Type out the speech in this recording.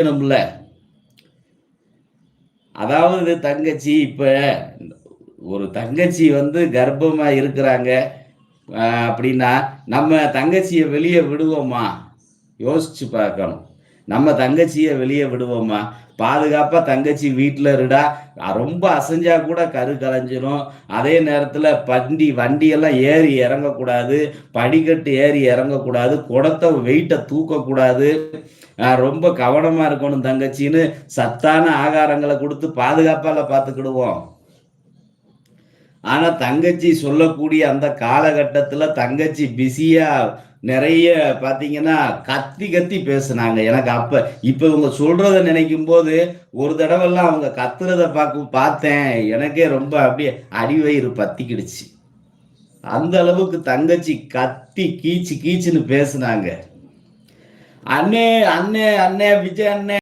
வேணும்ல. அதாவது தங்கச்சி இப்ப ஒரு தங்கச்சி வந்து கர்ப்பமா இருக்கிறாங்க அப்படின்னா, நம்ம தங்கச்சிய வெளிய விடுவோமா? யோசிச்சு பார்க்கணும். நம்ம தங்கச்சிய வெளிய விடுவோமா? பாதுகாப்பா தங்கச்சி வீட்ல இருடா, ரொம்ப அசஞ்சா கூட கரு கலஞ்சிரும். அதே நேரத்தில வண்டியெல்லாம் ஏறி இறங்கக்கூடாது. படிக்கட்டு ஏறி இறங்கக்கூடாது. குடத்த வெயிட்ட தூக்கக்கூடாது. ரொம்ப கவனமா இருக்கணும் தங்கச்சின்னு சத்தான ஆகாரங்கள குடுத்து பாதுகாப்பால பார்த்துக்கிடுவோம். ஆனா, தங்கச்சி சொல்லக்கூடிய அந்த காலகட்டத்தில தங்கச்சி பிஸியா நெறைய பார்த்தீங்கன்னா, கத்தி கத்தி பேசுனாங்க. எனக்கு இப்ப இவங்க சொல்றத நினைக்கும்போது, ஒரு தடவலாம் அவங்க கத்துறத பார்த்தேன். எனக்கே ரொம்ப அப்படியே அடிவயிறு பத்திக்கிடுச்சு. அந்த அளவுக்கு தங்கச்சி கத்தி கீச்சு கீச்சுன்னு பேசுனாங்க. "அண்ணே, அண்ணே, அண்ணே, விஜய் அண்ணே"